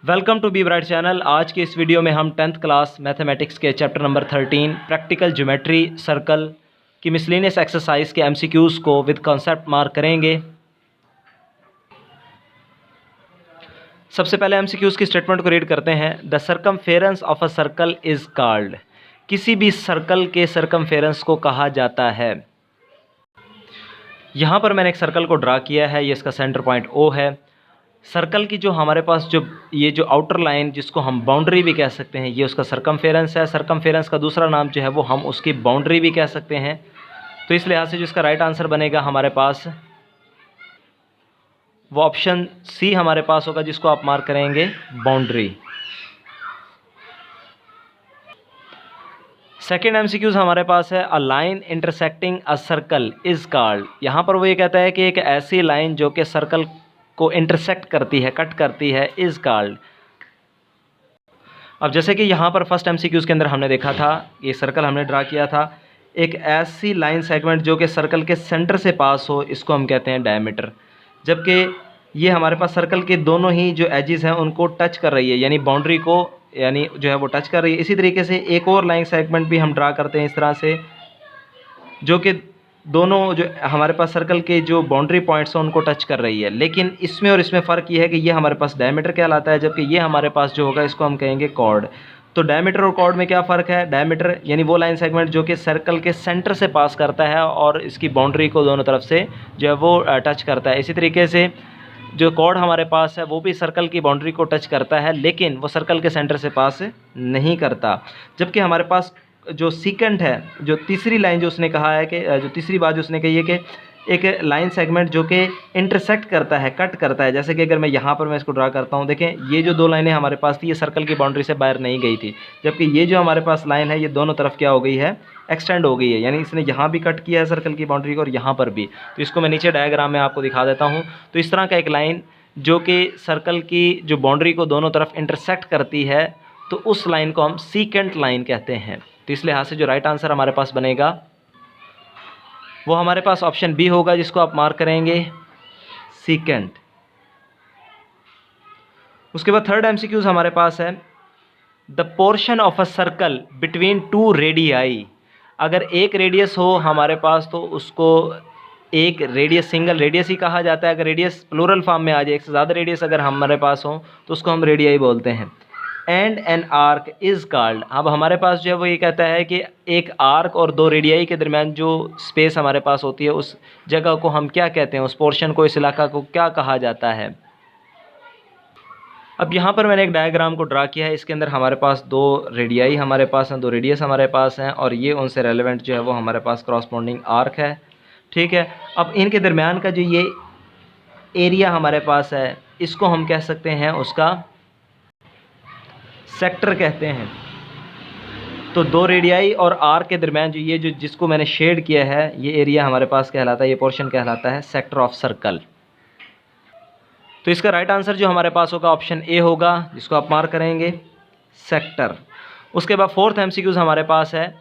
Welcome to B Bright channel. आज के इस वीडियो में हम 10th क्लास मैथमेटिक्स के chapter number 13 practical geometry circle की मिसलेनियस एक्सरसाइज के एमसीक्यूज़ को विद कॉन्सेप्ट मार्क करेंगे। सबसे पहले एमसीक्यूज़ की स्टेटमेंट को रीड करते हैं। The circumference of a circle is called. किसी भी सर्कल के सर्कमफेरेंस को कहा जाता है। यहाँ पर मैंने एक सर्कल को ड्रा किया है, ये इसका सेंटर पॉइंट O है। सर्कल की जो हमारे पास ये जो आउटर लाइन जिसको हम बाउंड्री भी कह सकते हैं, ये उसका सर्कमफेरेंस है। सर्कमफेरेंस का दूसरा नाम जो है वो हम उसकी बाउंड्री भी कह सकते हैं। तो इस लिहाज से जो इसका राइट आंसर बनेगा हमारे पास वो ऑप्शन C हमारे पास होगा, जिसको आप मार्क करेंगे बाउंड्री। सेकेंड एमसीक्यूज हमारे पास है a line intersecting a circle is called. यहाँ पर वो ये कहता है कि एक ऐसी लाइन जो कि सर्कल को इंटरसेक्ट करती है, कट करती है, इज़ कॉल्ड। अब जैसे कि यहाँ पर फर्स्ट एमसीक्यूज़ के अंदर हमने देखा था, ये सर्कल हमने ड्रा किया था, एक ऐसी लाइन सेगमेंट जो कि सर्कल के सेंटर से पास हो, इसको हम कहते हैं डायमीटर। जबकि ये हमारे पास सर्कल के दोनों ही जो एजेस हैं उनको टच कर रही है, यानी बाउंड्री को यानी जो है वो टच कर रही है। इसी तरीके से एक और लाइन सेगमेंट भी हम ड्रा करते हैं इस तरह से, जो कि दोनों जो हमारे पास सर्कल के जो बाउंड्री पॉइंट्स हैं उनको टच कर रही है। लेकिन इसमें और इसमें फ़र्क ये है कि ये हमारे पास डायमीटर कहलाता है, जबकि ये हमारे पास जो होगा इसको हम कहेंगे कॉर्ड। तो डायमीटर और कॉर्ड में क्या फ़र्क है? डायमीटर यानी वो लाइन सेगमेंट जो कि सर्कल के सेंटर से पास करता है और इसकी बाउंड्री को दोनों तरफ से जो है वो टच करता है। इसी तरीके से जो कॉर्ड हमारे पास है वो भी सर्कल की बाउंड्री को टच करता है, लेकिन वो सर्कल के सेंटर से पास नहीं करता। जबकि हमारे पास जो सीकेंट है, जो तीसरी लाइन जो उसने कहा है कि जो तीसरी बात जो उसने कही है कि एक लाइन सेगमेंट जो कि इंटरसेक्ट करता है, कट करता है। जैसे कि अगर मैं यहाँ पर मैं इसको ड्रा करता हूँ, देखें ये जो दो लाइनें हमारे पास थी ये सर्कल की बाउंड्री से बाहर नहीं गई थी, जबकि ये जो हमारे पास लाइन है ये दोनों तरफ क्या हो गई है, एक्सटेंड हो गई है। यानी इसने यहाँ भी कट किया है सर्कल की बाउंड्री को और यहाँ पर भी। तो इसको मैं नीचे डायग्राम में आपको दिखा देता हूँ। तो इस तरह का एक लाइन जो कि सर्कल की जो बाउंड्री को दोनों तरफ इंटरसेक्ट करती है, तो उस लाइन को हम सीकेंट लाइन कहते हैं। तो इस लिहाज से जो राइट आंसर हमारे पास बनेगा वो हमारे पास ऑप्शन B होगा, जिसको आप मार्क करेंगे सीकेंट। उसके बाद थर्ड एमसीक्यूज हमारे पास है the portion of a circle between two radii. अगर एक रेडियस हो हमारे पास तो उसको एक रेडियस सिंगल रेडियस ही कहा जाता है। अगर रेडियस प्लूरल फॉर्म में आ जाए, एक से ज़्यादा रेडियस अगर हमारे पास हो तो उसको हम रेडियाई बोलते हैं। And an arc is called. अब हमारे पास जो है वो ये कहता है कि एक आर्क और दो रेडियाई के दरमियान जो स्पेस हमारे पास होती है उस जगह को हम क्या कहते हैं, उस पोर्शन को, इस इलाका को क्या कहा जाता है। अब यहाँ पर मैंने एक डायग्राम को ड्रा किया है। इसके अंदर हमारे पास दो रेडियाई हमारे पास हैं, दो रेडियस हमारे पास हैं, और ये उनसे रेलेवेंट जो है वो हमारे पास क्रॉसपोंडिंग आर्क है। ठीक है, अब इनके दरमियान का जो ये एरिया हमारे पास है इसको हम कह सकते हैं उसका सेक्टर कहते हैं। तो दो रेडियाई और आर्क के दरमियान जो ये जो जिसको मैंने शेड किया है ये एरिया हमारे पास कहलाता है, ये पोर्शन कहलाता है सेक्टर ऑफ सर्कल। तो इसका राइट आंसर जो हमारे पास होगा ऑप्शन A होगा, जिसको आप मार्क करेंगे सेक्टर। उसके बाद फोर्थ एमसीक्यूज हमारे पास है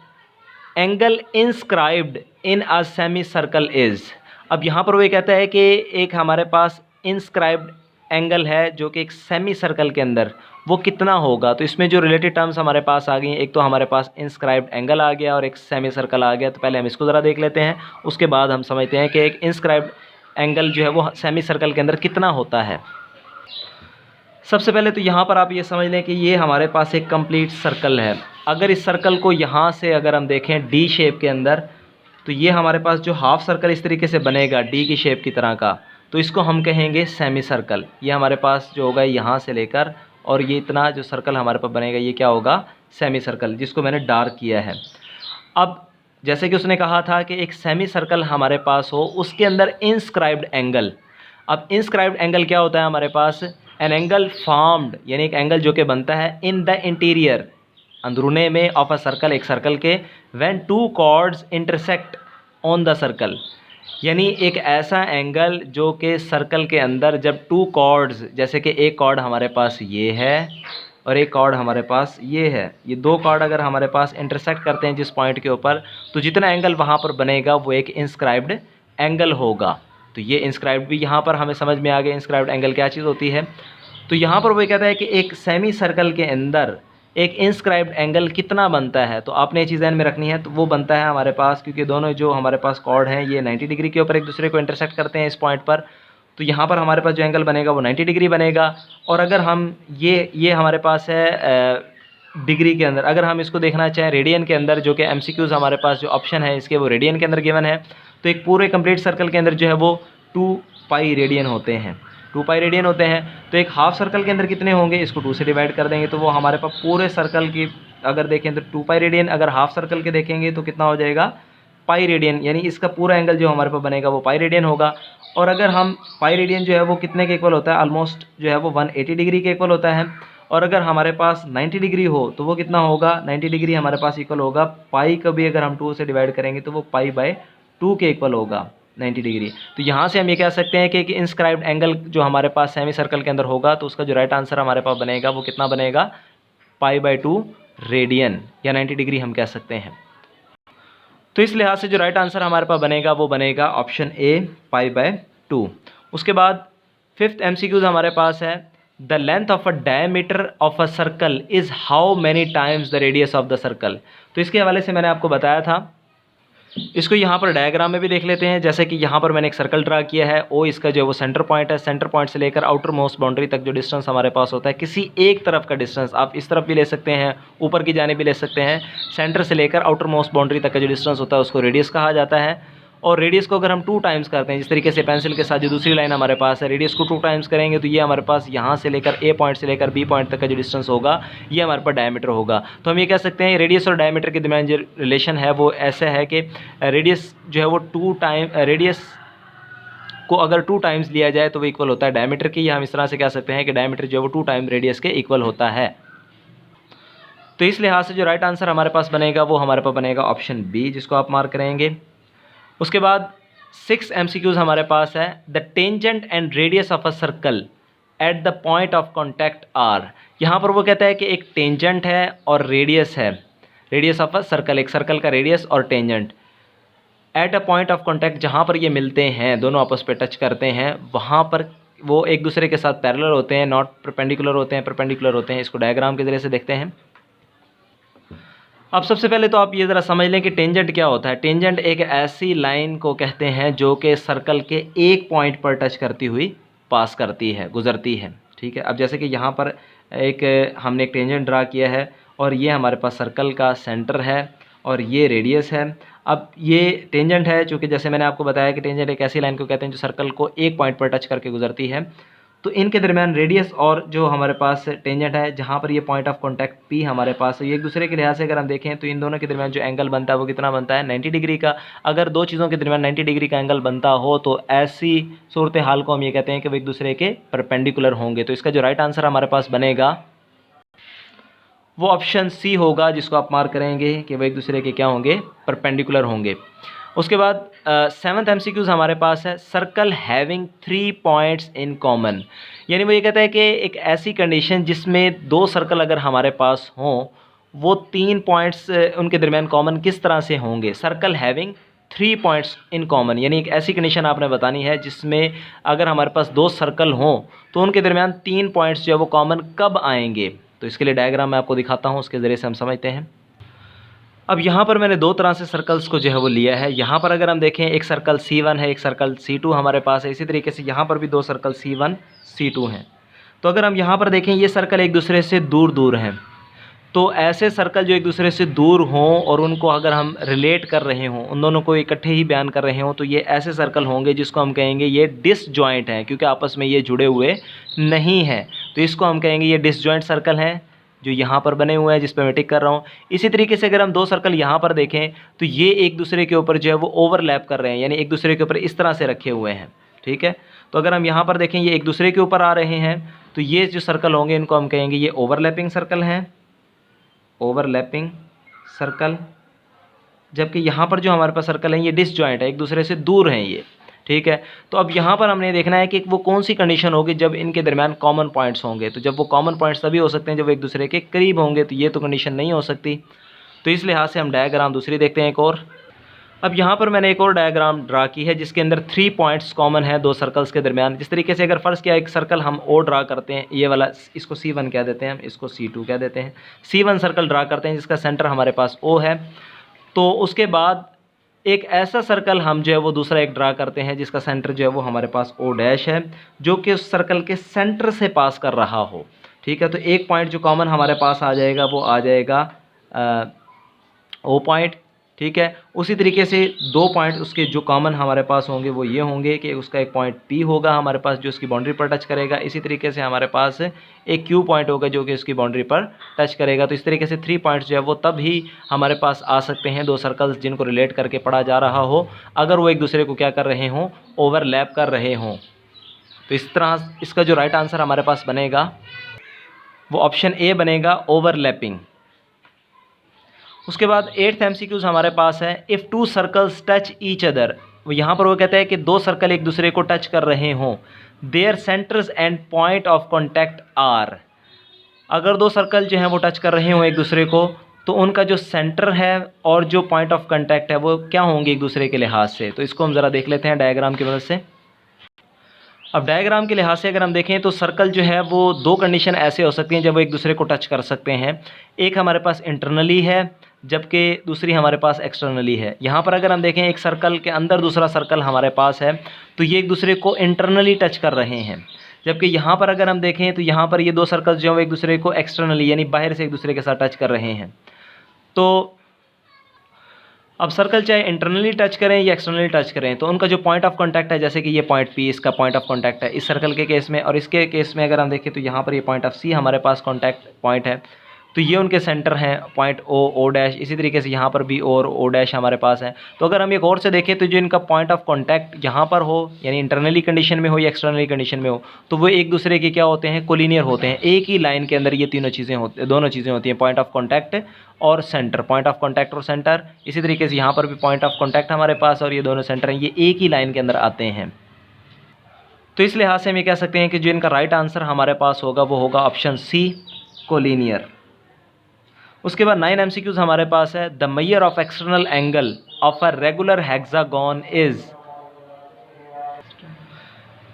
angle inscribed in a semi circle is. अब यहाँ पर वो ये कहता है कि एक हमारे पास इंस्क्राइब्ड एंगल है जो कि एक सेमी सर्कल के अंदर वो कितना होगा। तो इसमें जो रिलेटेड टर्म्स हमारे पास आ गई हैं, एक तो हमारे पास इंस्क्राइब्ड एंगल आ गया और एक सेमी सर्कल आ गया। तो पहले हम इसको ज़रा देख लेते हैं, उसके बाद हम समझते हैं कि एक इंस्क्राइब्ड एंगल जो है वो सेमी सर्कल के अंदर कितना होता है। सबसे पहले तो यहाँ पर आप ये समझ लें कि ये हमारे पास एक कंप्लीट सर्कल है। अगर इस सर्कल को यहाँ से अगर हम देखें डी शेप के अंदर, तो ये हमारे पास जो हाफ सर्कल इस तरीके से बनेगा डी की शेप की तरह का, तो इसको हम कहेंगे सेमी सर्कल। ये हमारे पास जो होगा यहाँ से लेकर और ये इतना जो सर्कल हमारे पास बनेगा ये क्या होगा, सेमी सर्कल, जिसको मैंने डार्क किया है। अब जैसे कि उसने कहा था कि एक सेमी सर्कल हमारे पास हो, उसके अंदर इंस्क्राइब्ड एंगल। अब इंस्क्राइब्ड एंगल क्या होता है हमारे पास, एन एंगल फॉर्म्ड, यानी एक एंगल जो कि बनता है इन द इंटीरियर, अंदरूने में, ऑफ अ सर्कल, एक सर्कल के, when two chords intersect on the circle. यानी एक ऐसा एंगल जो कि सर्कल के अंदर जब टू कॉर्ड्स, जैसे कि एक कॉर्ड हमारे पास ये है और एक कॉर्ड हमारे पास ये है, ये दो कॉर्ड अगर हमारे पास इंटरसेक्ट करते हैं जिस पॉइंट के ऊपर, तो जितना एंगल वहाँ पर बनेगा वो एक इंस्क्राइब्ड एंगल होगा। तो ये इंस्क्राइब्ड भी यहाँ पर हमें समझ में आ गया इंस्क्राइब्ड एंगल क्या चीज़ होती है। तो यहाँ पर वो कहता है कि एक सेमी सर्कल के अंदर एक इंस्क्राइब्ड एंगल कितना बनता है। तो आपने ये चीज़ ध्यान में रखनी है। तो वो बनता है हमारे पास, क्योंकि दोनों जो हमारे पास कॉर्ड हैं ये 90 डिग्री के ऊपर एक दूसरे को इंटरसेक्ट करते हैं इस पॉइंट पर। तो यहाँ पर हमारे पास जो एंगल बनेगा वो 90 डिग्री बनेगा। और अगर हम ये हमारे पास है डिग्री के अंदर, अगर हम इसको देखना चाहें रेडियन के अंदर, जो कि MCQs हमारे पास जो ऑप्शन है इसके वो रेडियन के अंदर गिवन है। तो एक पूरे कंप्लीट सर्कल के अंदर जो है वो 2 पाई रेडियन होते हैं, 2 पाई रेडियन होते हैं। तो एक हाफ सर्कल के अंदर कितने होंगे, इसको 2 से डिवाइड कर देंगे तो वो हमारे पास पूरे सर्कल की अगर देखें तो 2 पाई रेडियन, अगर हाफ सर्कल के देखेंगे तो कितना हो जाएगा पाई रेडियन, यानी इसका पूरा एंगल जो हमारे पास बनेगा वो पाई रेडियन होगा। और अगर हम पाई रेडियन जो है वो कितने के इक्वल होता है, ऑलमोस्ट जो है वो 180 डिग्री के इक्वल होता है। और अगर हमारे पास 90 डिग्री हो तो वो कितना होगा, 90 डिग्री हमारे पास इक्वल होगा पाई का भी अगर हम 2 से डिवाइड करेंगे तो वो पाई बाय 2 के इक्वल होगा 90 डिग्री। तो यहाँ से हम ये कह सकते हैं कि एक इंस्क्राइब्ड एंगल जो हमारे पास सेमी सर्कल के अंदर होगा तो उसका जो राइट आंसर हमारे पास बनेगा वो कितना बनेगा, पाई बाय 2 रेडियन या 90 डिग्री हम कह सकते हैं। तो इस लिहाज से जो राइट आंसर हमारे पास बनेगा वो बनेगा ऑप्शन ए, पाई बाय 2। उसके बाद 5th MCQs हमारे पास है, the length of a diameter of a circle is how many times the radius of the circle. तो इसके हवाले से मैंने आपको बताया था, इसको यहाँ पर डायग्राम में भी देख लेते हैं। जैसे कि यहाँ पर मैंने एक सर्कल ड्रा किया है, ओ इसका जो है वो सेंटर पॉइंट है, सेंटर पॉइंट से लेकर आउटर मोस्ट बाउंड्री तक जो डिस्टेंस हमारे पास होता है, किसी एक तरफ का डिस्टेंस आप इस तरफ भी ले सकते हैं, ऊपर की जाने भी ले सकते हैं, सेंटर से लेकर आउटर मोस्ट बाउंड्री तक का जो डिस्टेंस होता है उसको रेडियस कहा जाता है। और रेडियस को अगर हम 2 टाइम्स करते हैं, जिस तरीके से पेंसिल के साथ जो दूसरी लाइन हमारे पास है, रेडियस को 2 टाइम्स करेंगे तो ये हमारे पास यहाँ से लेकर ए पॉइंट से लेकर बी पॉइंट तक का जो डिस्टेंस होगा ये हमारे पास डायमीटर होगा। तो हम ये कह सकते हैं रेडियस और डायमीटर के दरमियान जो रिलेशन है वो ऐसे है कि रेडियस जो है वो 2 टाइम, रेडियस को अगर 2 टाइम्स लिया जाए तो वो इक्वल होता है डायमीटर की, या हम इस तरह से कह सकते हैं कि डायमीटर जो है वो 2 टाइम रेडियस के इक्वल होता है। तो इस लिहाज से जो राइट आंसर हमारे पास बनेगा वो हमारे पास बनेगा ऑप्शन बी, जिसको आप मार्क करेंगे। उसके बाद 6 MCQs हमारे पास है, the tangent and radius of a circle at the point of contact are. यहाँ पर वो कहता है कि एक टेंजेंट है और रेडियस है, रेडियस ऑफ अ सर्कल, एक सर्कल का रेडियस और tangent at a point of contact, जहाँ पर ये मिलते हैं, दोनों आपस पे टच करते हैं, वहाँ पर वो एक दूसरे के साथ पैरेलल होते हैं, नॉट परपेंडिकुलर होते हैं, परपेंडिकुलर होते हैं। इसको डायग्राम के ज़रिए से देखते हैं। अब सबसे पहले तो आप ये ज़रा समझ लें कि टेंजेंट क्या होता है। टेंजेंट एक ऐसी लाइन को कहते हैं जो कि सर्कल के एक पॉइंट पर टच करती हुई पास करती है, गुजरती है, ठीक है। अब जैसे कि यहाँ पर हमने एक टेंजेंट ड्रा किया है और ये हमारे पास सर्कल का सेंटर है और ये रेडियस है। अब ये टेंजेंट है, चूँकि जैसे मैंने आपको बताया कि टेंजेंट एक ऐसी लाइन को कहते हैं जो सर्कल को एक पॉइंट पर टच करके गुजरती है। तो इनके दरमियान रेडियस और जो हमारे पास टेंजेंट है, जहाँ पर ये पॉइंट ऑफ कॉन्टैक्ट पी हमारे पास है, ये एक दूसरे के लिहाज से अगर हम देखें तो इन दोनों के दरमियान जो एंगल बनता है वो कितना बनता है, 90 डिग्री का। अगर दो चीज़ों के दरमियान 90 डिग्री का एंगल बनता हो तो ऐसी सूरत हाल को हम ये कहते हैं कि वो एक दूसरे के परपेंडिकुलर होंगे। तो इसका जो राइट आंसर हमारे पास बनेगा वो ऑप्शन सी होगा, जिसको आप मार्क करेंगे कि वो एक दूसरे के क्या होंगे, परपेंडिकुलर होंगे। उसके बाद 7th MCQs हमारे पास है, circle having 3 points in common. यानी वो ये कहता है कि एक ऐसी कंडीशन जिसमें 2 सर्कल अगर हमारे पास हों वो 3 पॉइंट्स उनके दरमियान कॉमन किस तरह से होंगे। Circle having 3 points in common, यानी एक ऐसी कंडीशन आपने बतानी है जिसमें अगर हमारे पास 2 सर्कल हों तो उनके दरमियान 3 पॉइंट्स जो है वो कॉमन कब आएंगे। तो इसके लिए डायग्राम मैं आपको दिखाता हूँ, उसके ज़रिए से हम समझते हैं। अब यहाँ पर मैंने 2 तरह से सर्कल्स को जो है वो लिया है। यहाँ पर अगर हम देखें एक सर्कल C1 है, एक सर्कल C2 हमारे पास है। इसी तरीके से यहाँ पर भी 2 सर्कल C1 C2 हैं। तो अगर हम यहाँ पर देखें ये सर्कल एक दूसरे से दूर दूर हैं, तो ऐसे सर्कल जो एक दूसरे से दूर हों और उनको अगर हम रिलेट कर रहे हों, उन दोनों को इकट्ठे ही बयान कर रहे हों, तो ये ऐसे सर्कल होंगे जिसको हम कहेंगे ये डिसजॉइंट हैं, क्योंकि आपस में ये जुड़े हुए नहीं हैं। तो इसको हम कहेंगे ये डिसजॉइंट सर्कल हैं जो यहाँ पर बने हुए हैं, जिस पर मैं टिक कर रहा हूँ। इसी तरीके से अगर हम 2 सर्कल यहाँ पर देखें तो ये एक दूसरे के ऊपर जो है वो ओवरलैप कर रहे हैं, यानी एक दूसरे के ऊपर इस तरह से रखे हुए हैं, ठीक है। तो अगर हम यहाँ पर देखें ये एक दूसरे के ऊपर आ रहे हैं, तो ये जो सर्कल होंगे इनको हम कहेंगे ये ओवरलैपिंग सर्कल हैं, ओवरलैपिंग सर्कल। जबकि यहाँ पर जो हमारे पास सर्कल हैं ये डिसजॉइंट है, एक दूसरे से दूर हैं ये, ठीक है। तो अब यहाँ पर हमने देखना है कि वो कौन सी कंडीशन होगी जब इनके दरमियान कॉमन पॉइंट्स होंगे। तो जब वो कॉमन पॉइंट्स तभी हो सकते हैं जब एक दूसरे के करीब होंगे, तो ये तो कंडीशन नहीं हो सकती। तो इस लिहाज से हम डायग्राम दूसरी देखते हैं एक और। अब यहाँ पर मैंने एक और डायग्राम ड्रा की है जिसके अंदर 3 पॉइंट्स कॉमन है दो सर्कल्स के दरमियान। जिस तरीके से अगर फ़र्ज़ किया एक सर्कल हम और ड्रा करते हैं, ये वाला, इसको C1 कह देते हैं, हम इसको C2 कह देते हैं। C1 सर्कल ड्रा करते हैं जिसका सेंटर हमारे पास O है। तो उसके बाद एक ऐसा सर्कल हम जो है वो दूसरा एक ड्रा करते हैं जिसका सेंटर जो है वो हमारे पास O डैश है, जो कि उस सर्कल के सेंटर से पास कर रहा हो। ठीक है, तो एक पॉइंट जो कॉमन हमारे पास आ जाएगा वो आ जाएगा O पॉइंट। ठीक है, उसी तरीके से 2 पॉइंट उसके जो कॉमन हमारे पास होंगे वो ये होंगे कि उसका एक पॉइंट P होगा हमारे पास जो उसकी बाउंड्री पर टच करेगा। इसी तरीके से हमारे पास एक Q पॉइंट होगा जो कि उसकी बाउंड्री पर टच करेगा। तो इस तरीके से 3 पॉइंट्स जो है वो तब ही हमारे पास आ सकते हैं, दो सर्कल्स जिनको रिलेट करके पढ़ा जा रहा हो, अगर वो एक दूसरे को क्या कर रहे हों, ओवरलैप कर रहे हों। तो इस तरह इसका जो राइट आंसर हमारे पास बनेगा वो ऑप्शन ए बनेगा, ओवरलैपिंग। उसके बाद 8th MCQs हमारे पास है, if 2 circles touch each other. यहाँ पर वो कहता है कि 2 सर्कल एक दूसरे को टच कर रहे हों, their centres and point of contact are. अगर 2 सर्कल जो हैं वो टच कर रहे हों एक दूसरे को, तो उनका जो सेंटर है और जो पॉइंट ऑफ कॉन्टैक्ट है वो क्या होंगे एक दूसरे के लिहाज से। तो इसको हम ज़रा देख लेते हैं डायग्राम की मदद से। अब डायग्राम के लिहाज से अगर हम देखें तो सर्कल जो है वो 2 कंडीशन ऐसे हो सकती हैं जब वो एक दूसरे को टच कर सकते हैं। एक हमारे पास इंटरनली है जबकि दूसरी हमारे पास एक्सटर्नली है। यहाँ पर अगर हम देखें एक सर्कल के अंदर दूसरा सर्कल हमारे पास है तो ये एक दूसरे को इंटरनली टच कर रहे हैं, जबकि यहाँ पर अगर हम देखें तो यहाँ पर ये 2 सर्कल्स जो हैं एक दूसरे को एक्सटर्नली यानी बाहर से एक दूसरे के साथ टच कर रहे हैं। तो अब सर्कल चाहे इंटरनली टच करें या एक्सटर्नली टच करें तो उनका जो पॉइंट ऑफ कांटेक्ट है, जैसे कि ये पॉइंट P इसका पॉइंट ऑफ कांटेक्ट है इस सर्कल के केस में, और इसके केस में अगर हम देखें तो यहाँ पर ये पॉइंट ऑफ C हमारे पास कांटेक्ट पॉइंट है, तो ये उनके सेंटर हैं पॉइंट O डैश। इसी तरीके से यहाँ पर भी और O डैश हमारे पास है। तो अगर हम एक और से देखें तो जो इनका पॉइंट ऑफ कांटेक्ट यहाँ पर हो, यानी इंटरनली कंडीशन में हो या एक्सटर्नली कंडीशन में हो, तो वो एक दूसरे के क्या होते हैं, कोलिनियर होते हैं। एक ही लाइन के अंदर ये दोनों चीज़ें होती हैं, पॉइंट ऑफ कांटेक्ट और सेंटर, पॉइंट ऑफ कांटेक्ट और सेंटर। इसी तरीके से यहाँ पर भी पॉइंट ऑफ कांटेक्ट हमारे पास और ये दोनों सेंटर हैं, ये एक ही लाइन के अंदर आते हैं। तो इस लिहाज से हम ये कह सकते हैं कि जो इनका राइट आंसर हमारे पास होगा वो होगा ऑप्शन C, कोलिनियर। उसके बाद 9 MCQs हमारे पास है, the measure of external angle of a regular hexagon is.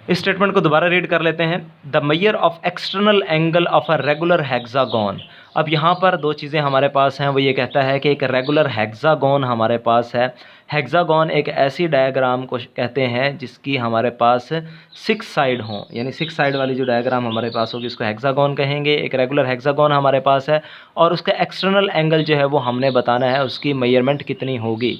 इस स्टेटमेंट को दोबारा रीड कर लेते हैं, the measure of external angle of a regular hexagon. अब यहाँ पर 2 चीज़ें हमारे पास हैं, वो ये कहता है कि एक रेगुलर हेक्सागोन हमारे पास है। हेक्सागोन एक ऐसी डायग्राम को कहते हैं जिसकी हमारे पास 6 साइड हों, यानी 6 साइड वाली जो डायग्राम हमारे पास होगी उसको हेक्सागोन कहेंगे। एक रेगुलर हेक्सागोन हमारे पास है और उसका एक्सटर्नल एंगल जो है वो हमने बताना है, उसकी मेजरमेंट कितनी होगी।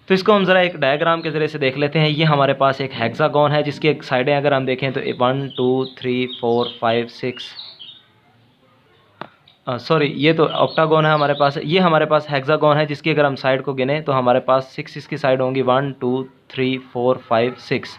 तो इसको हम ज़रा एक डायग्राम के ज़रिए से देख लेते हैं। ये हमारे पास एक हेक्सागोन है जिसकी एक साइडें अगर हम देखें तो 1 2 3 4 5 6 सॉरी ये तो ऑक्टागोन है हमारे पास। ये हमारे पास हेक्सागोन है जिसकी अगर हम साइड को गिने तो हमारे पास 6 इसकी साइड होंगी, 1 2 3 4 5 6।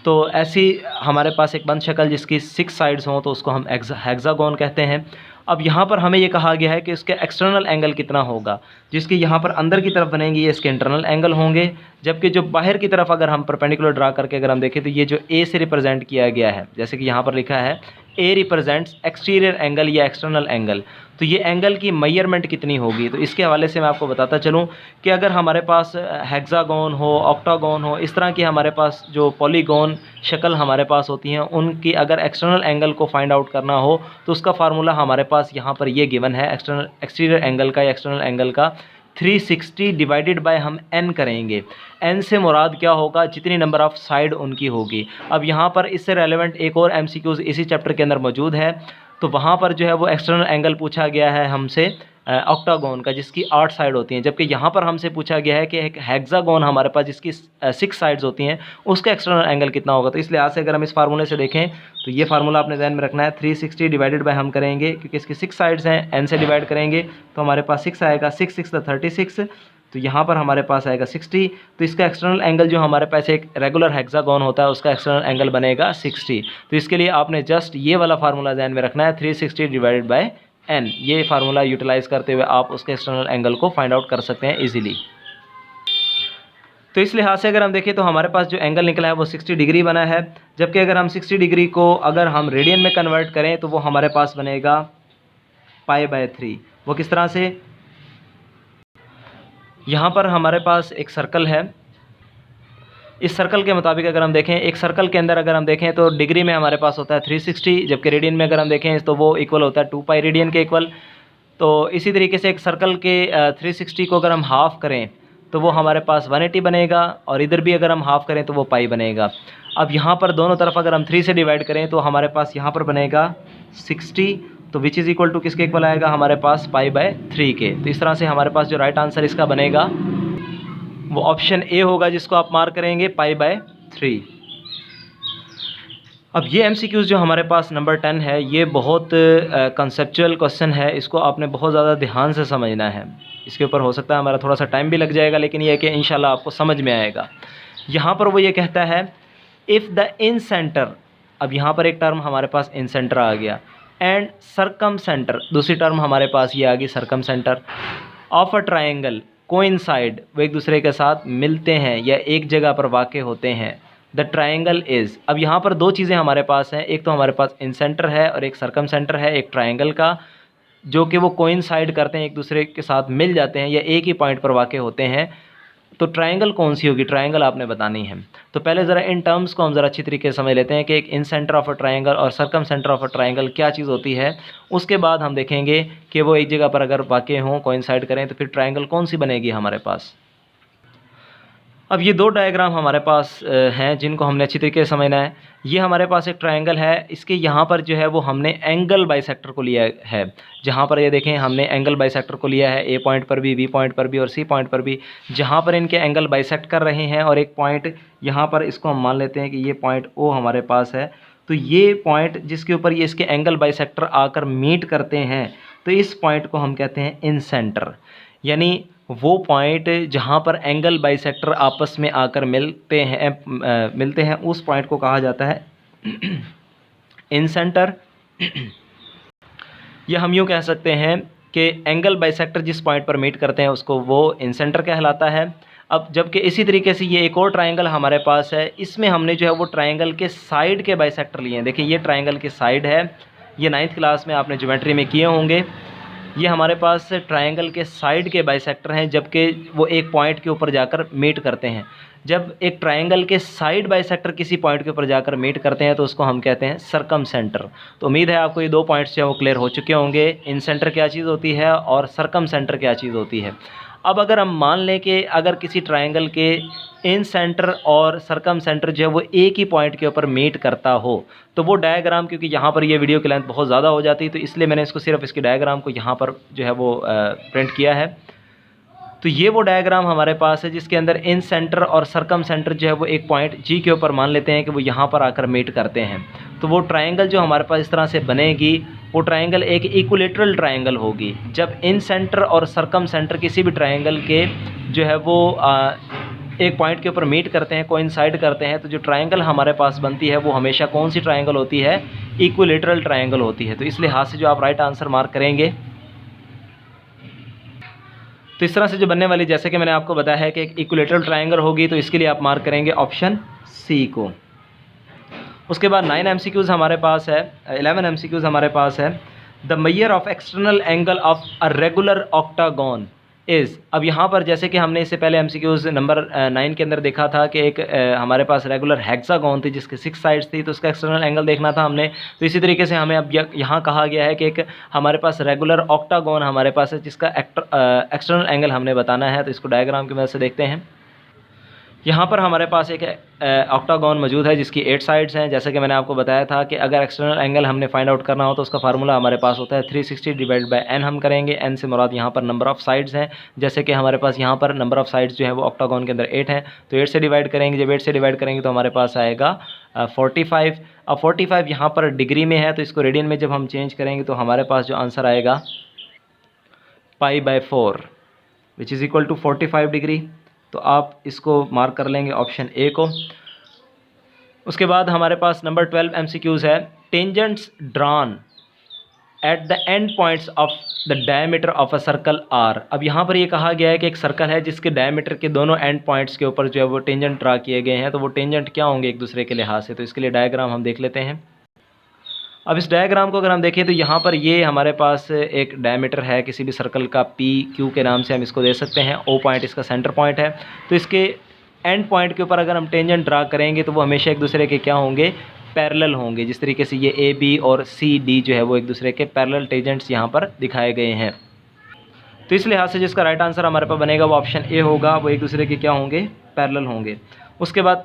तो ऐसी हमारे पास एक बंद शक्ल जिसकी 6 साइड्स हों तो उसको हम हेक्सागोन कहते हैं। अब यहाँ पर हमें ये कहा गया है कि इसके एक्सटर्नल एंगल कितना होगा, जिसके यहाँ पर अंदर की तरफ बनेंगे ये इसके इंटरनल एंगल होंगे, जबकि जो बाहर की तरफ अगर हम परपेंडिकुलर ड्रा करके अगर हम देखें तो ये जो ए से रिप्रेजेंट किया गया है, जैसे कि यहाँ पर लिखा है ए रिप्रेजेंट्स एक्सटीरियर एंगल या एक्सटर्नल एंगल, तो ये एंगल की मेजरमेंट कितनी होगी। तो इसके हवाले से मैं आपको बताता चलूँ कि अगर हमारे पास हेक्सागोन हो, ऑक्टागोन हो, इस तरह की हमारे पास जो पॉलीगोन शक्ल हमारे पास होती हैं, उनकी अगर एक्सटर्नल एंगल को फाइंड आउट करना हो तो उसका फार्मूला हमारे पास यहाँ पर ये गिवन है, एक्सटीरियर एंगल का या एक्सटर्नल एंगल का 360 डिवाइडेड बाय हम n करेंगे। n से मुराद क्या होगा, जितनी नंबर ऑफ़ साइड उनकी होगी। अब यहाँ पर इससे रेलेवेंट एक और MCQs इसी चैप्टर के अंदर मौजूद है, तो वहाँ पर जो है वो एक्सटर्नल एंगल पूछा गया है हमसे ऑक्टागोन का जिसकी 8 साइड होती हैं, जबकि यहाँ पर हमसे पूछा गया है कि एक हेक्सागोन हमारे पास जिसकी 6 साइड्स होती हैं उसका एक्सटर्नल एंगल कितना होगा। तो इस लिहाज से अगर हम इस फार्मूले से देखें तो ये फार्मूला आपने ध्यान में रखना है, 360 डिवाइडेड बाय हम करेंगे क्योंकि इसकी 6 साइड्स हैं, n से डिवाइड करेंगे तो हमारे पास 6 आएगा, 6 6 36, तो यहाँ पर हमारे पास आएगा 60। तो इसका एक्सटर्नल एंगल जो हमारे पास एक रेगुलर हेक्सागोन होता है उसका एक्सटर्नल एंगल बनेगा 60। तो इसके लिए आपने जस्ट ये वाला फार्मूला ध्यान में रखना है, 360 डिवाइडेड बाय n। ये फार्मूला यूटिलाइज़ करते हुए आप उसके एक्सटर्नल एंगल को फाइंड आउट कर सकते हैं इजीली। तो इस लिहाज से अगर हम देखें तो हमारे पास जो एंगल निकला है वो 60 डिग्री बना है, जबकि अगर हम 60 डिग्री को अगर हम रेडियन में कन्वर्ट करें तो वो हमारे पास बनेगा π/3। वो किस तरह से, यहाँ पर हमारे पास एक सर्कल है। इस सर्कल के मुताबिक अगर हम देखें, एक सर्कल के अंदर अगर हम देखें तो डिग्री में हमारे पास होता है 360, जबकि रेडियन में अगर हम देखें तो वो इक्वल होता है 2 पाई रेडियन के इक्वल। तो इसी तरीके से एक सर्कल के 360 को अगर हम हाफ़ करें तो वो हमारे पास 180 बनेगा, और इधर भी अगर हम हाफ़ करें तो वो पाई बनेगा। अब यहाँ पर दोनों तरफ अगर हम 3 से डिवाइड करें तो हमारे पास यहाँ पर बनेगा 60, तो विच इज़ इक्वल टू किसके इक्वल आएगा हमारे पास पाई/3 के। तो इस तरह से हमारे पास जो राइट आंसर इसका बनेगा वो ऑप्शन ए होगा, जिसको आप मार्क करेंगे पाई/3। अब ये एमसीक्यूज़ जो हमारे पास नंबर 10 है, ये बहुत कंसेप्चुअल क्वेश्चन है, इसको आपने बहुत ज़्यादा ध्यान से समझना है। इसके ऊपर हो सकता है हमारा थोड़ा सा टाइम भी लग जाएगा, लेकिन ये है कि इंशाल्लाह आपको समझ में आएगा। यहाँ पर वो ये कहता है इफ़ द इन सेंटर, अब यहाँ पर एक टर्म हमारे पास इन सेंटर आ गया, एंड सरकम सेंटर, दूसरी टर्म हमारे पास ये आ गई circumcentre, of a triangle coincide, वो एक दूसरे के साथ मिलते हैं या एक जगह पर वाक़ होते हैं। द ट्राइंगल इज़, अब यहाँ पर दो चीज़ें हमारे पास हैं, एक तो हमारे पास इन सेंटर है और एक सरकम सेंटर है एक ट्राइंगल का, जो कि वो कोइंसाइड करते हैं, एक दूसरे के साथ मिल जाते हैं या एक ही पॉइंट पर वाक़ होते हैं। तो ट्राइंगल कौन सी होगी, ट्राइंगल आपने बतानी है। तो पहले ज़रा इन टर्म्स को हम ज़रा अच्छी तरीके से समझ लेते हैं कि एक इन सेंटर ऑफ अ ट्राइंगल और सरकम सेंटर ऑफ अ ट्राइंगल क्या चीज़ होती है। उसके बाद हम देखेंगे कि वो एक जगह पर अगर वाक़ हों, कोइंसाइड करें, तो फिर ट्राइंगल कौन सी बनेगी हमारे पास। अब ये दो डायग्राम हमारे पास हैं जिनको हमने अच्छी तरीके से समझना है। ये हमारे पास एक ट्रायंगल है, इसके यहाँ पर जो है वो हमने एंगल बाइसेक्टर को लिया है। जहाँ पर ये देखें हमने एंगल बाइसेक्टर को लिया है, ए पॉइंट पर भी, बी पॉइंट पर भी और सी पॉइंट पर भी, जहाँ पर इनके एंगल बाइसेक्ट कर रहे हैं। और एक पॉइंट यहाँ पर इसको हम मान लेते हैं कि ये पॉइंट ओ हमारे पास है। तो ये पॉइंट जिसके ऊपर ये इसके एंगल बाइसेक्टर आकर मीट करते हैं, तो इस पॉइंट को हम कहते हैं इन सेंटर। यानी वो पॉइंट जहाँ पर एंगल बाइसेक्टर आपस में आकर मिलते हैं उस पॉइंट को कहा जाता है इन सेंटर। या हम यूँ कह सकते हैं कि एंगल बाइसेक्टर जिस पॉइंट पर मीट करते हैं उसको वो इन सेंटर कहलाता है। अब जबकि इसी तरीके से ये एक और ट्रायंगल हमारे पास है, इसमें हमने जो है वो ट्रायंगल के साइड के बाइसेक्टर लिए हैं। देखिए ये ट्रायंगल की साइड है, ये 9th क्लास में आपने ज्योमेट्री में किए होंगे। ये हमारे पास ट्रायंगल के साइड के बाइसेक्टर हैं, जबकि वो एक पॉइंट के ऊपर जाकर मीट करते हैं। जब एक ट्रायंगल के साइड बाइसेक्टर किसी पॉइंट के ऊपर जाकर मीट करते हैं तो उसको हम कहते हैं सरकम सेंटर। तो उम्मीद है आपको ये दो पॉइंट्स जो है वो क्लियर हो चुके होंगे, इन सेंटर क्या चीज़ होती है और सरकम सेंटर क्या चीज़ होती है। अब अगर हम मान लें कि अगर किसी ट्रायंगल के इन सेंटर और सरकम सेंटर जो है वो एक ही पॉइंट के ऊपर मीट करता हो, तो वो डायग्राम, क्योंकि यहाँ पर ये वीडियो की लेंथ बहुत ज़्यादा हो जाती है तो इसलिए मैंने इसको सिर्फ इसकी डायग्राम को यहाँ पर जो है वो प्रिंट किया है। तो ये वो डायग्राम हमारे पास है जिसके अंदर इन सेंटर और सरकम सेंटर जो है वो एक पॉइंट जी के ऊपर मान लेते हैं कि वो यहाँ पर आकर मीट करते हैं। तो वो ट्रायंगल जो हमारे पास इस तरह से बनेगी, वो ट्रायंगल एक इक्विलेटरल ट्रायंगल होगी। जब इन सेंटर और सरकम सेंटर किसी भी ट्रायंगल के जो है वो एक पॉइंट के ऊपर मीट करते हैं, कोइंसाइड करते हैं, तो जो ट्रायंगल हमारे पास बनती है वो हमेशा कौन सी ट्रायंगल होती है, इक्विलेटरल ट्रायंगल होती है। तो इस लिहाज से जो आप राइट आंसर मार्क करेंगे, तो इस तरह से जो बनने वाली, जैसे कि मैंने आपको बताया है कि एक इक्विलेटरल ट्रायंगल होगी, तो इसके लिए आप मार्क करेंगे ऑप्शन सी को। उसके बाद 9 MCQs हमारे पास है, 11 MCQs हमारे पास है। The measure of external angle of a regular octagon is. अब यहाँ पर जैसे कि हमने इससे पहले MCQs नंबर 9 के अंदर देखा था कि एक हमारे पास रेगुलर हेक्सागोन थी जिसके 6 साइड्स थी, तो उसका एक्सटर्नल एंगल देखना था हमने। तो इसी तरीके से हमें अब यहाँ कहा गया है कि एक हमारे पास रेगुलर ऑक्टागोन हमारे पास है जिसका एक्सटर्नल एंगल हमने बताना है। तो इसको डायग्राम की मदद से देखते हैं। यहाँ पर हमारे पास एक ऑक्टागोन मौजूद है जिसकी 8 साइड्स हैं। जैसे कि मैंने आपको बताया था कि अगर एक्सटर्नल एंगल हमने फाइंड आउट करना हो तो उसका फार्मूला हमारे पास होता है 360 डिवाइड बाय n हम करेंगे। n से मुराद यहाँ पर नंबर ऑफ़ साइड्स हैं, जैसे कि हमारे पास यहाँ पर नंबर ऑफ़ साइड्स जो है वो ऑक्टागोन के अंदर 8 हैं। तो 8 से डिवाइड करेंगे, जब 8 से डिवाइड करेंगे तो हमारे पास आएगा 45। अब 45 यहाँ पर डिग्री में है, तो इसको रेडियन में जब हम चेंज करेंगे तो हमारे पास जो आंसर आएगा π/4 which is equal to 45 degree. तो आप इसको मार्क कर लेंगे ऑप्शन ए को। उसके बाद हमारे पास नंबर 12 MCQs है। Tangents drawn at the end points of the diameter of a circle are. अब यहाँ पर ये कहा गया है कि एक सर्कल है जिसके डायमीटर के दोनों एंड पॉइंट्स के ऊपर जो है वो टेंजेंट ड्रा किए गए हैं। तो वो टेंजेंट क्या होंगे एक दूसरे के लिहाज से, तो इसके लिए डायग्राम हम देख लेते हैं। अब इस डायग्राम को अगर हम देखें तो यहाँ पर ये हमारे पास एक डायमीटर है किसी भी सर्कल का, पी क्यू के नाम से हम इसको दे सकते हैं। ओ पॉइंट इसका सेंटर पॉइंट है। तो इसके एंड पॉइंट के ऊपर अगर हम टेंजेंट ड्रा करेंगे तो वो हमेशा एक दूसरे के क्या होंगे, पैरेलल होंगे। जिस तरीके से ये ए बी और सी डी जो है वो एक दूसरे के पैरेलल टेंजेंट्स यहाँ पर दिखाए गए हैं। तो इस लिहाज से जिसका राइट आंसर हमारे पास बनेगा वो ऑप्शन ए होगा, वो एक दूसरे के क्या होंगे, पैरेलल होंगे। उसके बाद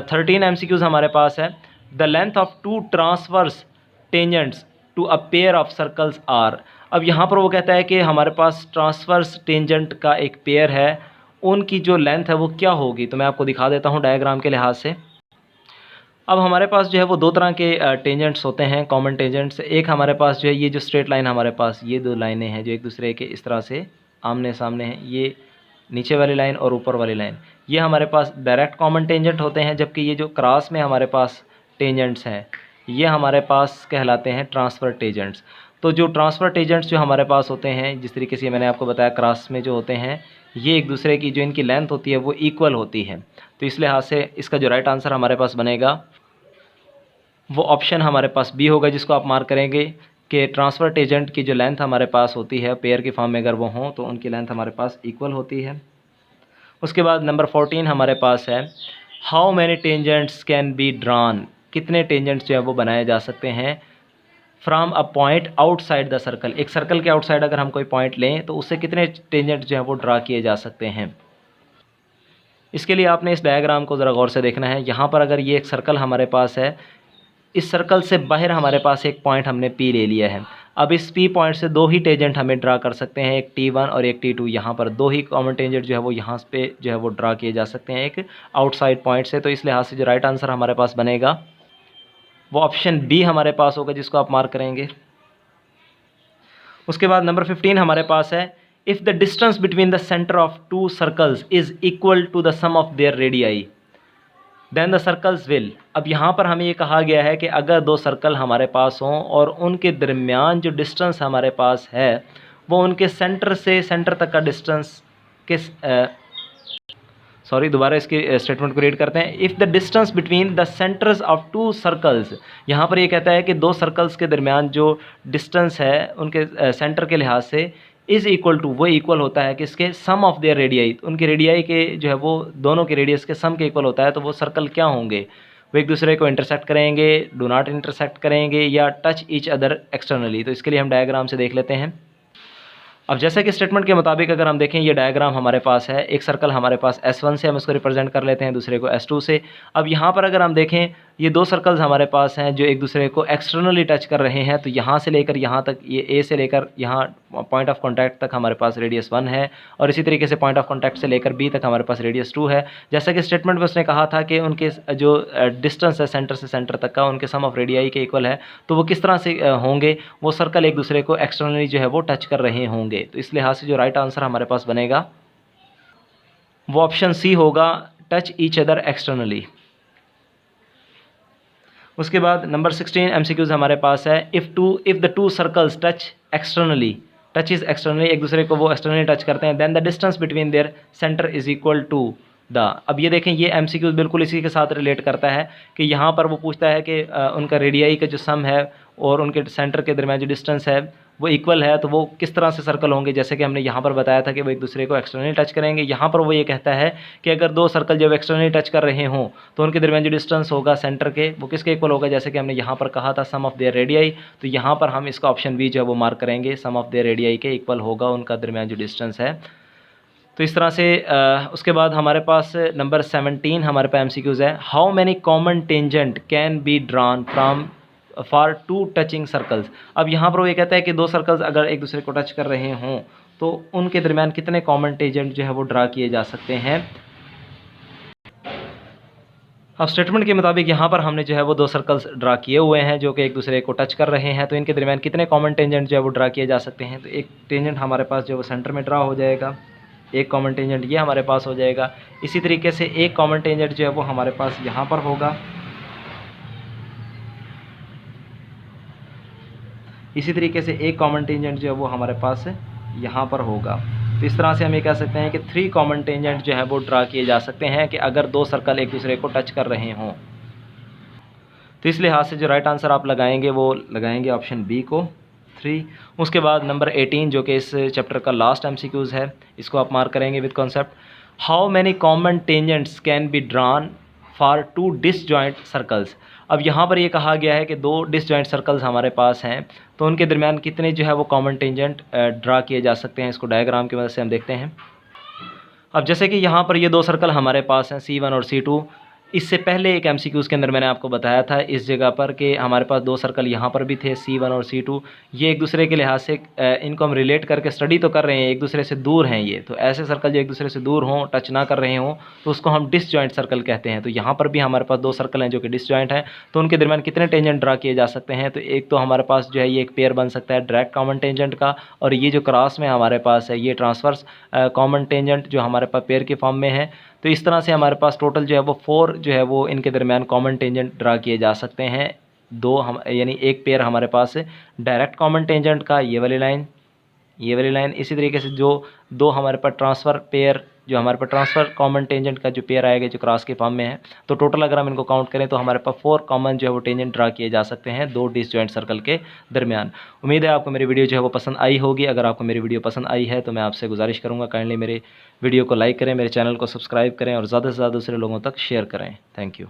13 MCQs हमारे पास है। The length of two transverse tangents to a pair of circles are. अब यहाँ पर वो कहता है कि हमारे पास ट्रांसवर्स टेंजेंट का एक पेयर है, उनकी जो लेंथ है वो क्या होगी। तो मैं आपको दिखा देता हूँ डायग्राम के लिहाज से। अब हमारे पास जो है वो दो तरह के टेंजेंट्स होते हैं, कॉमन टेंजेंट्स। एक हमारे पास जो है ये जो स्ट्रेट लाइन हमारे पास, ये दो लाइनें हैं जो एक दूसरे के इस तरह से आमने सामने हैं, ये नीचे वाली लाइन और ऊपर वाली लाइन, ये हमारे पास डायरेक्ट कॉमन टेंजेंट होते हैं। जबकि ये जो क्रॉस में हमारे पास टेंजेंट्स हैं ये हमारे पास कहलाते हैं ट्रांसफ़र टेंजेंट्स। तो जो ट्रांसफ़र टेंजेंट्स जो हमारे पास होते हैं, जिस तरीके से मैंने आपको बताया क्रॉस में जो होते हैं, ये एक दूसरे की जो इनकी लेंथ होती है वो इक्वल होती है। तो इस लिहाज से इसका जो राइट आंसर हमारे पास बनेगा वो ऑप्शन हमारे पास बी होगा, जिसको आप मार्क करेंगे कि ट्रांसफ़र टेंजेंट की जो लेंथ हमारे पास होती है पेयर के फॉर्म में अगर वो हों तो उनकी लेंथ हमारे पास इक्वल होती है। उसके बाद नंबर 14 हमारे पास है, how many tangents can be drawn. कितने टेंजेंट्स जो है वो बनाए जा सकते हैं from a point outside the circle. एक सर्कल के आउटसाइड अगर हम कोई पॉइंट लें तो उससे कितने टेंजेंट्स जो है वो ड्रा किए जा सकते हैं। इसके लिए आपने इस डायग्राम को ज़रा गौर से देखना है। यहाँ पर अगर ये एक सर्कल हमारे पास है, इस सर्कल से बाहर हमारे पास एक पॉइंट हमने पी ले लिया है। अब इस पी पॉइंट से दो ही टेंजेंट हमें ड्रा कर सकते हैं, एक T1 और एक T2। यहाँ पर दो ही कॉमन टेंजेंट जो है वो यहाँ पे जो है वो ड्रा किए जा सकते हैं एक आउटसाइड पॉइंट से। तो इस लिहाज से जो राइट आंसर हमारे पास बनेगा वो ऑप्शन बी हमारे पास होगा, जिसको आप मार्क करेंगे। उसके बाद नंबर 15 हमारे पास है, if the distance between the centre of two circles is equal to the sum of their radii then the circles will. अब यहाँ पर हमें ये कहा गया है कि अगर दो सर्कल हमारे पास हों और उनके दरमियान जो डिस्टेंस हमारे पास है वो उनके सेंटर से सेंटर तक का डिस्टेंस किस दोबारा इसके स्टेटमेंट को रीड करते हैं। If the distance between the centres of two circles, यहाँ पर ये कहता है कि दो सर्कल्स के दरमियान जो डिस्टेंस है उनके सेंटर के लिहाज से इज़ इक्वल टू, वो इक्वल होता है किसके, सम ऑफ देयर रेडियाई। उनके रेडियाई के जो है वो दोनों के रेडियस के सम के इक्वल होता है। तो वो सर्कल क्या होंगे, वो एक दूसरे को इंटरसेक्ट करेंगे, डू नॉट इंटरसेक्ट करेंगे या टच ईच अदर एक्सटर्नली। तो इसके लिए हम डायग्राम से देख लेते हैं। अब जैसे कि स्टेटमेंट के मुताबिक अगर हम देखें ये डायग्राम हमारे पास है, एक सर्कल हमारे पास S1 से हम इसको रिप्रेजेंट कर लेते हैं, दूसरे को S2 से। अब यहाँ पर अगर हम देखें ये दो सर्कल्स हमारे पास हैं जो एक दूसरे को एक्सटर्नली टच कर रहे हैं। तो यहाँ से लेकर यहाँ तक, ये A से लेकर यहाँ पॉइंट ऑफ कॉन्टैक्ट तक हमारे पास रेडियस 1 है और इसी तरीके से पॉइंट ऑफ कॉन्टैक्ट से लेकर B तक हमारे पास रेडियस 2 है। जैसा कि स्टेटमेंट में उसने कहा था कि उनके जो डिस्टेंस है सेंटर से सेंटर तक का उनके सम ऑफ रेडियाई के इक्वल है। तो वो किस तरह से होंगे, वो सर्कल एक दूसरे को एक्सटर्नली जो है वो टच कर रहे होंगे। तो इस लिहाज से जो राइट आंसर हमारे पास बनेगा वो ऑप्शन सी होगा, टच ईच अदर एक्सटर्नली। उसके बाद नंबर 16 MCQs हमारे पास है, if the two circles touch externally, touch is externally, एक दूसरे को वो एक्सटर्नली टच करते हैं, then the distance between their centre is equal to the. अब ये देखें ये MCQs बिल्कुल इसी के साथ रिलेट करता है कि यहाँ पर वो पूछता है कि उनका रेडियाई का जो सम है और उनके सेंटर के दरमियान जो डिस्टेंस है वो इक्वल है। तो वो किस तरह से सर्कल होंगे, जैसे कि हमने यहाँ पर बताया था कि वो एक दूसरे को एक्सटर्नली टच करेंगे। यहाँ पर वो ये कहता है कि अगर दो सर्कल जब एक्सटर्नली टच कर रहे हों तो उनके दरमियान जो डिस्टेंस होगा सेंटर के वो किसके इक्वल होगा, जैसे कि हमने यहाँ पर कहा था सम ऑफ देयर रेडियाई। तो यहाँ पर हम इसका ऑप्शन बी जो है वो मार्क करेंगे, सम ऑफ देयर रेडियाई के इक्वल होगा उनका दरमियान जो डिस्टेंस है। तो इस तरह से उसके बाद हमारे पास नंबर 17 हमारे पास MCQs है, how many common tangent can be drawn from for two touching circles. अब यहाँ पर वो ये कहता है कि दो सर्कल्स अगर एक दूसरे को टच कर रहे हों तो उनके दरमियान कितने कॉमन टेंजेंट जो है वो ड्रा किए जा सकते हैं। अब स्टेटमेंट के मुताबिक यहाँ पर हमने जो है वो दो सर्कल्स ड्रा किए हुए हैं जो कि एक दूसरे को टच कर रहे हैं। तो इनके दरमियान कितने कॉमन टेंजेंट जो है वो ड्रा किए जा सकते हैं। तो एक टेंजेंट हमारे पास जो वो सेंटर में ड्रा हो जाएगा, एक कॉमन टेंजेंट ये हमारे पास हो जाएगा। इसी तरीके से एक कॉमन टेंजेंट जो है वो हमारे पास यहाँ पर होगा, इसी तरीके से एक कॉमन टेंजेंट जो है वो हमारे पास यहाँ पर होगा। तो इस तरह से हम ये कह सकते हैं कि 3 कॉमन टेंजेंट जो है वो ड्रा किए जा सकते हैं कि अगर दो सर्कल एक दूसरे को टच कर रहे हों। तो इस लिहाज से जो राइट आंसर आप लगाएंगे वो लगाएंगे ऑप्शन बी को 3। उसके बाद नंबर 18 जो कि इस चैप्टर का लास्ट MCQs है, इसको आप मार्क करेंगे with concept. How many common tangents can be drawn for 2 disjoint circles. अब यहाँ पर ये कहा गया है कि 2 डिसजॉइंट सर्कल्स हमारे पास हैं, तो उनके दरमियान कितने जो है वो कॉमन टेंजेंट ड्रा किए जा सकते हैं। इसको डायग्राम की मदद से हम देखते हैं। अब जैसे कि यहाँ पर ये 2 सर्कल हमारे पास हैं C1 और C2। इससे पहले एक MCQs के अंदर मैंने आपको बताया था इस जगह पर कि हमारे पास 2 सर्कल यहाँ पर भी थे C1 और C2। ये एक दूसरे के लिहाज से इनको हम रिलेट करके स्टडी तो कर रहे हैं, एक दूसरे से दूर हैं ये। तो ऐसे सर्कल जो एक दूसरे से दूर हों, टच ना कर रहे हों, तो उसको हम डिसजॉइंट सर्कल कहते हैं। तो यहाँ पर भी हमारे पास 2 सर्कल हैं जो कि डिसजॉइंट हैं, तो उनके दरमियान कितने टेंजेंट ड्रा किए जा सकते हैं। तो एक तो हमारे पास जो है ये एक पेयर बन सकता है डायरेक्ट कॉमन टेंजेंट का, और ये जो क्रॉस में हमारे पास है ये ट्रांसवर्स कॉमन टेंजेंट जो हमारे पास पेयर की फॉर्म में है। तो इस तरह से हमारे पास टोटल जो है वो 4 जो है वो इनके दरमियान कॉमन टेंजेंट ड्रा किए जा सकते हैं। 2 हम यानी एक पेयर हमारे पास डायरेक्ट कॉमन टेंजेंट का, ये वाली लाइन। इसी तरीके से जो 2 हमारे पास ट्रांसफ़र पेयर जो हमारे पास ट्रांसफ़र कॉमन टेंजेंट का जो पेयर आएगा जो क्रॉस के फॉर्म में है। तो टोटल अगर हम इनको काउंट करें तो हमारे पास 4 कॉमन जो है वो टेंजेंट ड्रा किए जा सकते हैं 2 डिसजॉइंट सर्कल के दरमियान। उम्मीद है आपको मेरी वीडियो जो है वो पसंद आई होगी। अगर आपको मेरी वीडियो पसंद आई है तो मैं आपसे गुजारिश करूँगा काइंडली मेरे वीडियो को लाइक करें, मेरे चैनल को सब्सक्राइब करें और ज़्यादा से ज़्यादा दूसरे लोगों तक शेयर करें। Thank you.